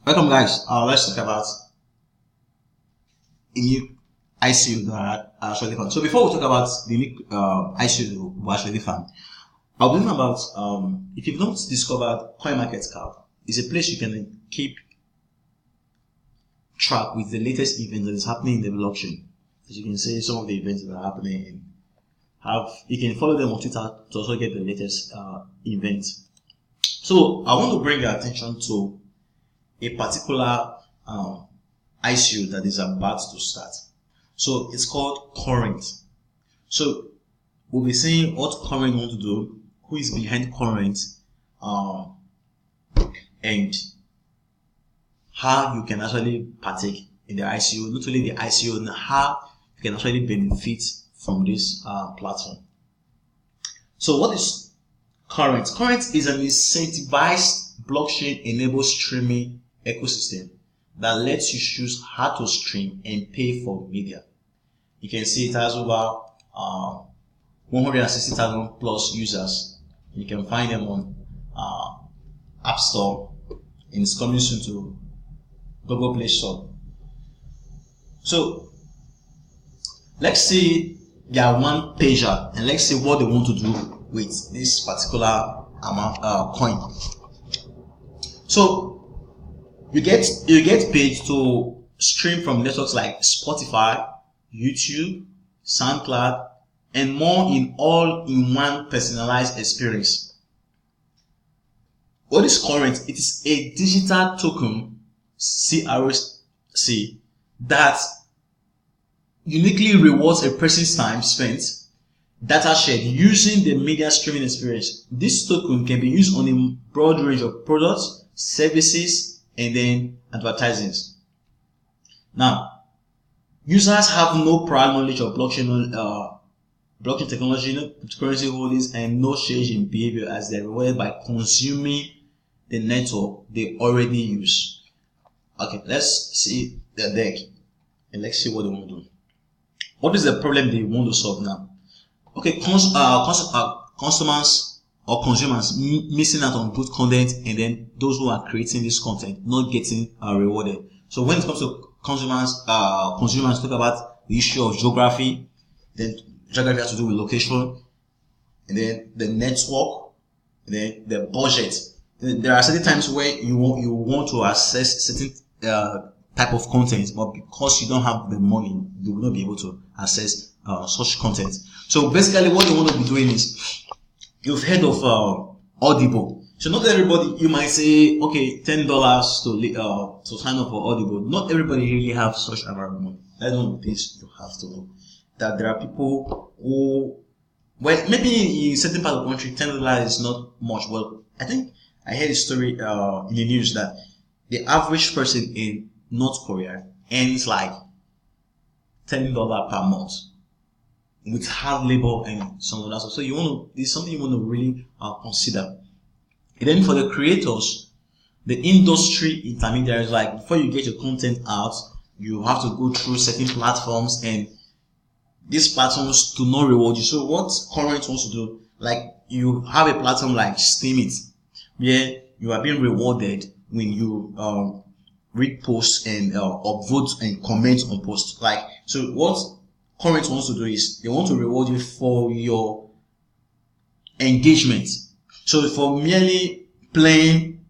Welcome guys, let's talk about a new ICO that I actually found. So before we talk about the new ICO we actually found, I'll be talking about if you've not discovered CoinMarketCap, it's a place you can keep track with the latest events that is happening in the blockchain. As you can see, some of the events that are happening you can follow them on Twitter to also get the latest events. So I want to bring your attention to a particular ICO that is about to start. So it's called Current. So we'll be seeing what Current want to do, who is behind Current, and how you can actually partake in the ICO, not only the ICO, and how you can actually benefit from this platform. So what is Current? Current is an incentivized blockchain-enabled streaming ecosystem that lets you choose how to stream and pay for media. You can see it has over 160,000 plus users. You can find them on App Store, and it's coming soon to Google Play Store. So let's see their one pager and let's see what they want to do with this particular amount coin. So you get paid to stream from networks like Spotify, YouTube, SoundCloud, and more in all-in-one personalized experience. What is Current? It is a digital token, CRNC, that uniquely rewards a person's time spent, data shared using the media streaming experience. This token can be used on a broad range of products, services, and then advertisings. Now, users have no prior knowledge of blockchain technology, no cryptocurrency holdings, and no change in behavior as they're rewarded by consuming the network they already use. Okay, let's see the deck and let's see what they want to do. What is the problem they want to solve now? Okay, customers or consumers missing out on good content, and then those who are creating this content not getting rewarded. So when it comes to consumers talk about the issue of geography, then geography has to do with location, and then the network, and then the budget. There are certain times where you want to access certain type of content, but because you don't have the money, you will not be able to access such content. So basically what you want to be doing is, you've heard of Audible. So not everybody, you might say, okay, $10 to sign up for Audible. Not everybody really have such amount of money. That's one of the things you have to know. That there are people who, well, maybe in certain part of the country, $10 is not much. Well, I think I heard a story in the news that the average person in North Korea earns like $10 per month with hard labor and some of that stuff. So it's something you want to really consider. And then for the creators, the industry intermediaries, like before you get your content out, you have to go through certain platforms, and these platforms do not reward you. So what Current wants to do, like you have a platform like Steemit, where you are being rewarded when you read posts and upvote and comment on posts. Like, so what Current wants to do is they want to reward you for your engagement. So for merely playing,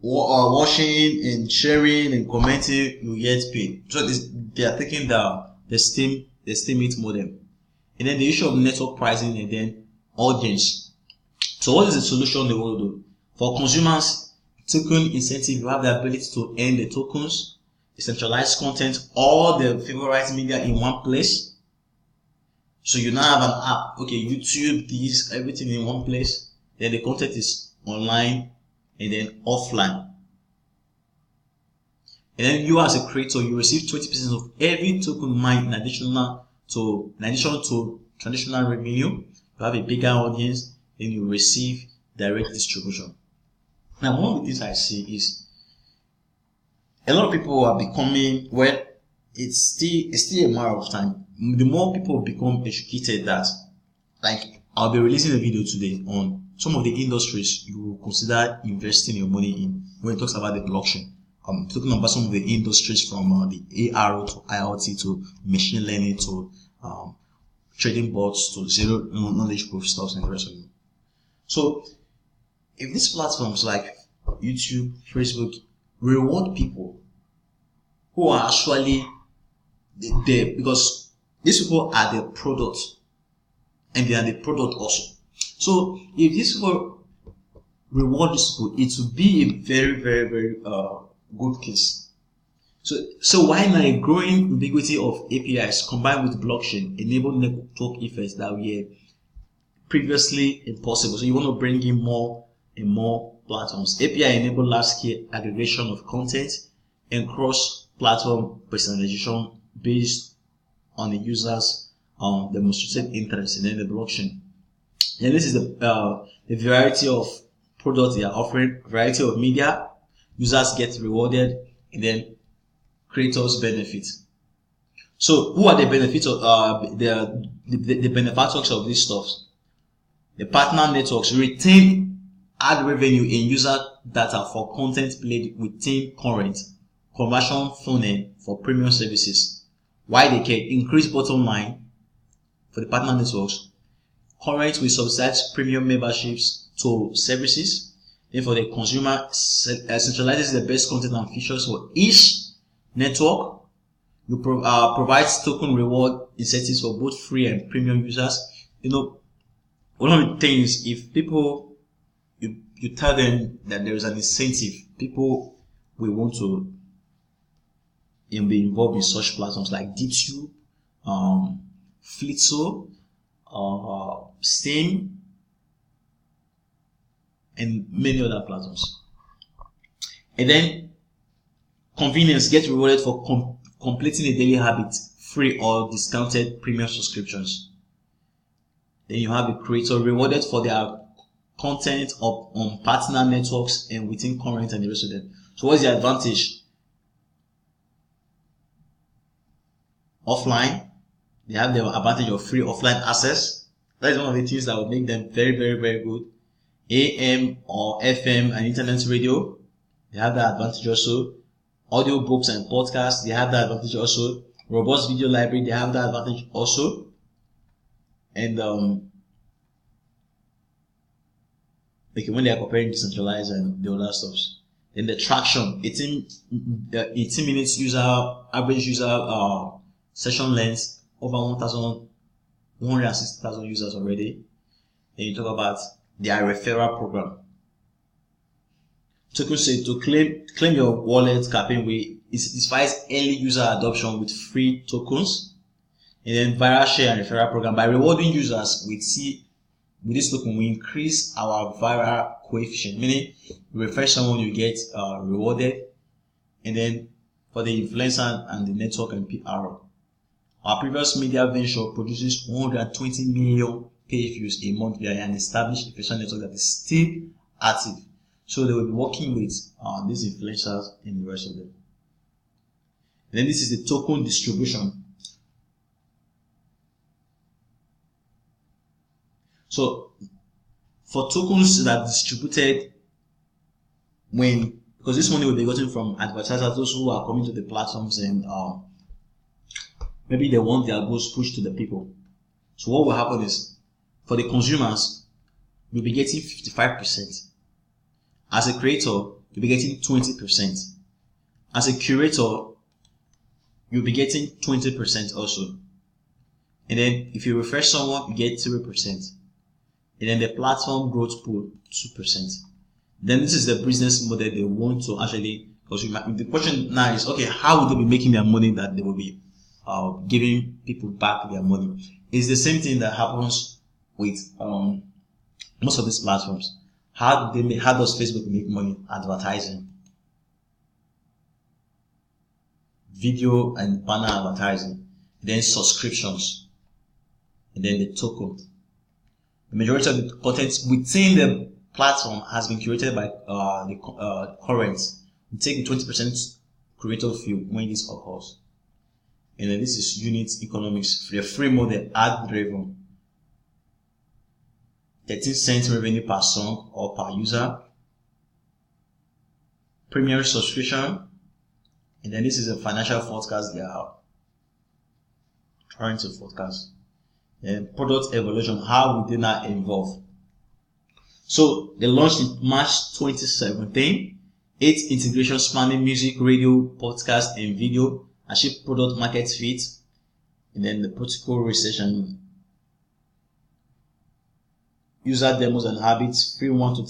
watching and sharing and commenting, you get paid. So they are taking the Steemit model. And then the issue of network pricing, and then audience. So what is the solution they want to do? For consumers, token incentive, you have the ability to earn the tokens, decentralized content, all the favorite media in one place. So you now have an app, okay, YouTube, this, everything in one place. Then the content is online and then offline. And then you as a creator, you receive 20% of every token mined in addition to traditional revenue. You have a bigger audience, then you receive direct distribution. Now, one of the things I see is a lot of people are becoming, well, it's still a matter of time. The more people become educated, that, like, I'll be releasing a video today on some of the industries you will consider investing your money in when it talks about the blockchain. talking about some of the industries from the AR to IoT to machine learning to trading bots to zero knowledge proof stuff and the rest of it. So if these platforms like YouTube, Facebook reward people who are actually there, because these people are the product and they are the product also. So if these people reward these people, it will be a very, very, very good case. So why not a growing ubiquity of APIs combined with blockchain enable network effects that were previously impossible? So you want to bring in more and more platforms. API enable large scale aggregation of content and cross platform personalization based on the user's demonstrated interest in the blockchain. And this is the variety of products they are offering, variety of media. Users get rewarded, and then creators benefit. So who are the benefits of the benefactors of these stuff? The partner networks retain ad revenue in user data for content played within current conversion funnel for premium services. Why they can increase bottom line for the partner networks. Current will subsidize premium memberships to services. Then for the consumer, centralizes the best content and features for each network. You provides token reward incentives for both free and premium users. You know, one of the things, if people, you tell them that there is an incentive, people will want to be involved in such platforms like DeepTube, Flitso, Steam, and many other platforms. And then convenience, get rewarded for completing a daily habit, free or discounted premium subscriptions. Then you have a creator rewarded for their content on partner networks and within current and the rest of them. So what's the advantage? Offline, they have the advantage of free offline access. That is one of the things that will make them very, very, very good. AM or FM and internet radio, they have that advantage also. Audio books and podcasts, they have that advantage also. Robust video library, they have that advantage also. And like when they are comparing decentralized and the other stuff, then the traction, 18 minutes average user session length, over 160,000 users already. Then you talk about their referral program. Token say to claim your wallet campaign, it satisfies early user adoption with free tokens. And then viral share and referral program, by rewarding users with this token, we increase our viral coefficient, meaning you refer someone, you get rewarded. And then for the influencer and the network and PR, our previous media venture produces 120 million page views a month via an established influencer network that is still active. So they will be working with these influencers and the rest of them. And then this is the token distribution. So for tokens that are distributed because this money will be gotten from advertisers, those who are coming to the platforms and maybe they want their goals pushed to the people. So what will happen is, for the consumers, you'll be getting 55%. As a creator, you'll be getting 20%. As a curator, you'll be getting 20% also. And then if you refer someone, you get 0%. And then the platform growth pool, 2%. Then this is the business model they want to actually, because the question now is, okay, how will they be making their money that they will be giving people back their money? It's the same thing that happens with most of these platforms. How does Facebook make money? Advertising, video and banner advertising, then subscriptions, and then the token. The majority of the content within the platform has been curated by the current. We take the 20% creator fee when this occurs. And then this is unit economics. For the free model, ad driven. 13 cents revenue per song or per user. Premium subscription, And then this is a financial forecast they are trying to forecast. And product evolution, how will they now evolve? So they launched in March 2017. 8 integration spanning music, radio, podcast, and video, achieve product market fit. And then the protocol research and user demos and habits, free 1 to 2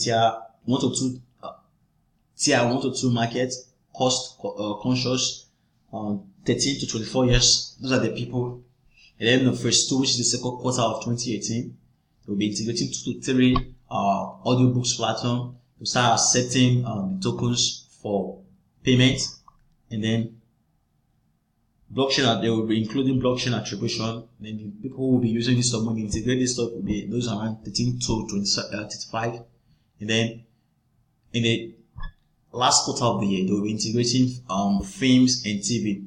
tier 1 to 2 market, cost conscious, 13 to 24 years. Those are the people. And then the phase 2, which is the second quarter of 2018, they will be integrating 2 to 3 audiobooks platform to start accepting the tokens for payment. And then blockchain, they will be including blockchain attribution. Then the people who will be using this stuff, when they integrate this stuff, will be those around 13 to 35. And then in the last quarter of the year, they will be integrating films and TV.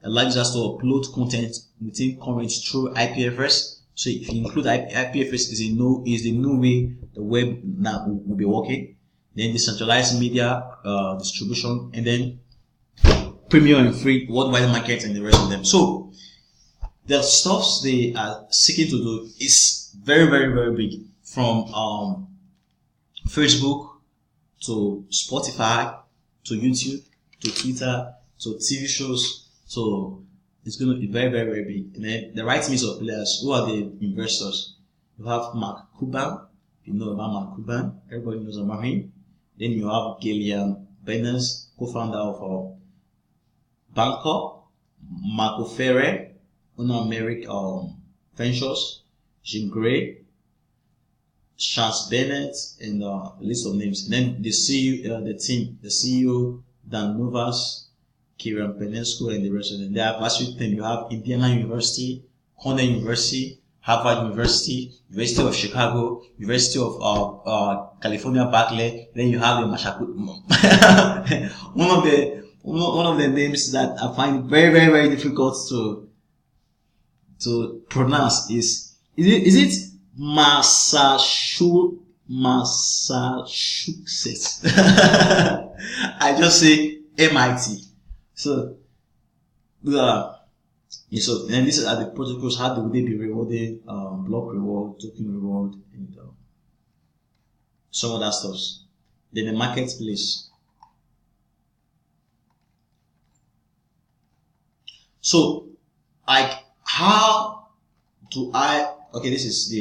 Allows us to upload content within current through IPFS. So if you include IPFS, is the new way the web now will be working. Then decentralized media distribution, and then premium and free worldwide markets and the rest of them. So the stuff they are seeking to do is very, very, very big. From Facebook to Spotify to YouTube to Twitter to TV shows. So it's going to be very, very, very big. And then the right mix of players. Who are the investors? You have Mark Cuban. You know about Mark Cuban. Everybody knows about him. Then you have Gillian Bennis, co-founder of Bangkok. Marco Ferrer, owner of Merrick Ventures. Jim Gray, Charles Bennett, and a list of names. And then the CEO, the CEO, Dan Novas, Kieran Penesco, and the rest of them. They have varsity team. You have Indiana University, Cornell University, Harvard University, University of Chicago, University of California, Berkeley. Then you have the Massachusetts. one of the names that I find very, very, very difficult to pronounce is it Massachusetts? I just say MIT. So, so then these are the protocols. How do they be rewarded? Block reward, token reward, and some other stuff. Then the marketplace. So, how do I? Okay, this is the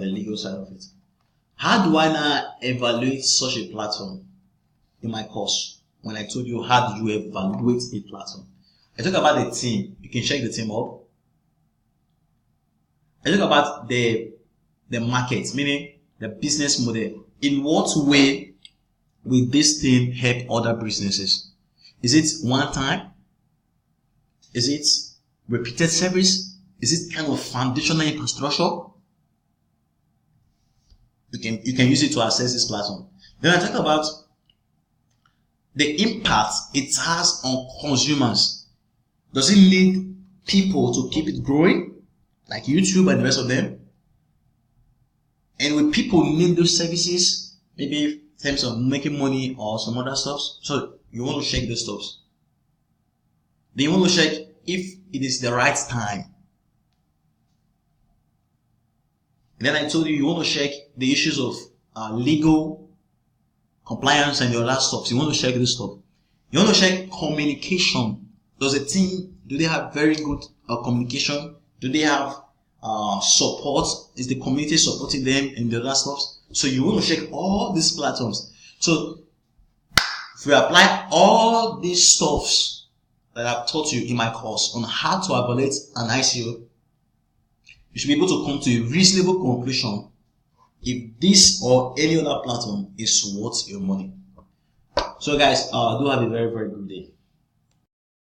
legal side of it. How do I now evaluate such a platform in my course? When I told you how do you evaluate a platform, I talk about the team. You can check the team up. I talk about the market, meaning the business model. In what way will this thing help other businesses? Is it one time? Is it repeated service? Is it kind of foundational infrastructure? You can use it to access this platform. Then I talk about the impact it has on consumers. Does it need people to keep it growing, like YouTube and the rest of them? And will people need those services, maybe in terms of making money or some other stuff? So you want to check those stuff. Then you want to check if it is the right time. And then I told you want to check the issues of legal compliance and your last stuff. So you want to check this stuff. You want to check communication. Does a team, do they have very good communication? Do they have support? Is the community supporting them and the other stuff? So you want to check all these platforms. So if we apply all these stuffs that I've taught you in my course on how to evaluate an ICO, you should be able to come to a reasonable conclusion if this or any other platform is worth your money. So guys, do have a very, very good day.